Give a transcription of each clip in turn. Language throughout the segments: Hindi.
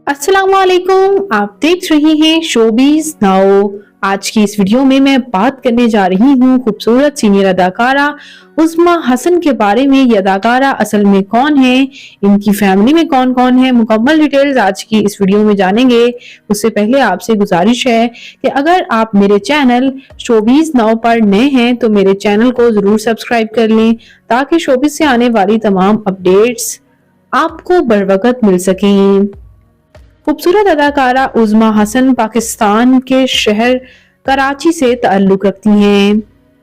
अस्सलाम वालेकुम। आप देख रही हैं शोबीज नाउ। आज की इस वीडियो में मैं बात करने जा रही हूँ खूबसूरत सीनियर अदाकारा उज़्मा हसन के बारे में। ये अदाकारा असल में कौन है, इनकी फैमिली में कौन कौन है, मुकम्मल डिटेल्स आज की इस वीडियो में जानेंगे। उससे पहले आपसे गुजारिश है कि अगर आप मेरे चैनल शोबीज नाउ पर नए हैं तो मेरे चैनल को जरूर सब्सक्राइब कर लें ताकि शोबीज से आने वाली तमाम अपडेट्स आपको बर वक्त मिल सकें। खूबसूरत अदाकारा उज़्मा हसन पाकिस्तान के शहर कराची से ताल्लुक रखती हैं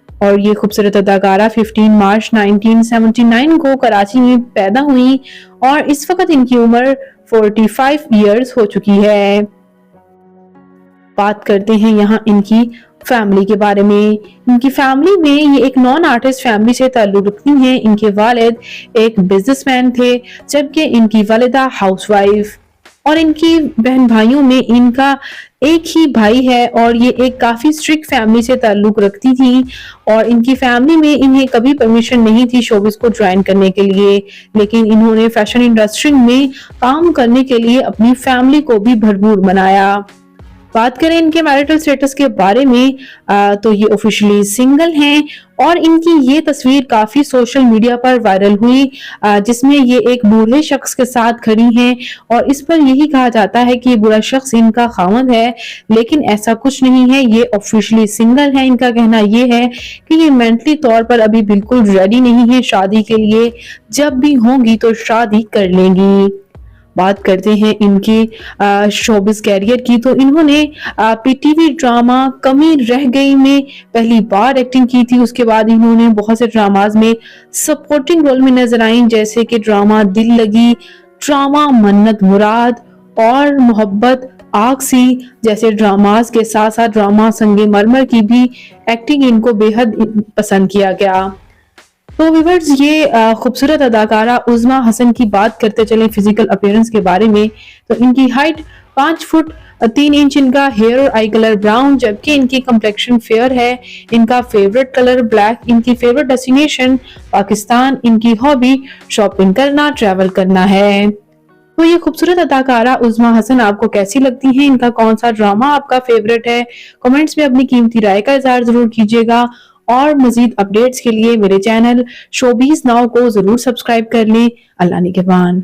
और ये खूबसूरत अदाकारा 15 मार्च 1979 को कराची में पैदा हुई और इस वक्त इनकी उम्र 45 इयर्स हो चुकी है। बात करते हैं यहाँ इनकी फैमिली के बारे में। इनकी फैमिली में ये एक नॉन आर्टिस्ट फैमिली से ताल्लुक रखती हैं। इनके वालिद एक बिजनेसमैन थे जबकि इनकी वालिदा हाउसवाइफ, और इनकी बहन भाइयों में इनका एक ही भाई है और ये एक काफी स्ट्रिक्ट फैमिली से ताल्लुक रखती थी और इनकी फैमिली में इन्हें कभी परमिशन नहीं थी शोबिस को ज्वाइन करने के लिए, लेकिन इन्होंने फैशन इंडस्ट्री में काम करने के लिए अपनी फैमिली को भी भरपूर मनाया। बात करें इनके मैरिटल स्टेटस के बारे में तो ये ऑफिशियली सिंगल हैं और इनकी ये तस्वीर काफी सोशल मीडिया पर वायरल हुई जिसमें ये एक बूढ़े शख्स के साथ खड़ी हैं और इस पर यही कहा जाता है कि ये बुरा शख्स इनका खामद है, लेकिन ऐसा कुछ नहीं है। ये ऑफिशियली सिंगल है। इनका कहना ये है कि ये मेंटली तौर पर अभी बिल्कुल रेडी नहीं है शादी के लिए, जब भी होंगी तो शादी कर लेंगी। बात करते हैं इनकी शोबिस कैरियर की तो इन्होंने पीटीवी ड्रामा कमी रह गई में पहली बार एक्टिंग की थी। उसके बाद इन्होंने बहुत से ड्रामाज में सपोर्टिंग रोल में नजर आई, जैसे कि ड्रामा दिल लगी, ड्रामा मन्नत मुराद और मोहब्बत आग सी जैसे ड्रामाज के साथ साथ ड्रामा संगे मरमर की भी एक्टिंग इनको बेहद पसंद किया गया। तो व्यूअर्स, ये खूबसूरत अदाकारा उज़्मा हसन की बात करते चले फिजिकल अपीयरेंस के बारे में तो इनकी हाइट 5 फुट 3 इंच, इनका हेयर और आई कलर ब्राउन, जबकि इनकी कम्प्लेक्शन फेयर है। इनका फेवरेट कलर ब्लैक, इनकी फेवरेट डेस्टिनेशन पाकिस्तान, इनकी हॉबी शॉपिंग करना, ट्रैवल करना है। तो ये खूबसूरत अदाकारा उज़्मा हसन आपको कैसी लगती हैं? इनका कौन सा ड्रामा आपका फेवरेट है? कमेंट्स में अपनी कीमती राय का इजहार जरूर कीजिएगा और मजीद अपडेट्स के लिए मेरे चैनल शोबीज नाउ को जरूर सब्सक्राइब कर लें। अल्लाह निगहबान।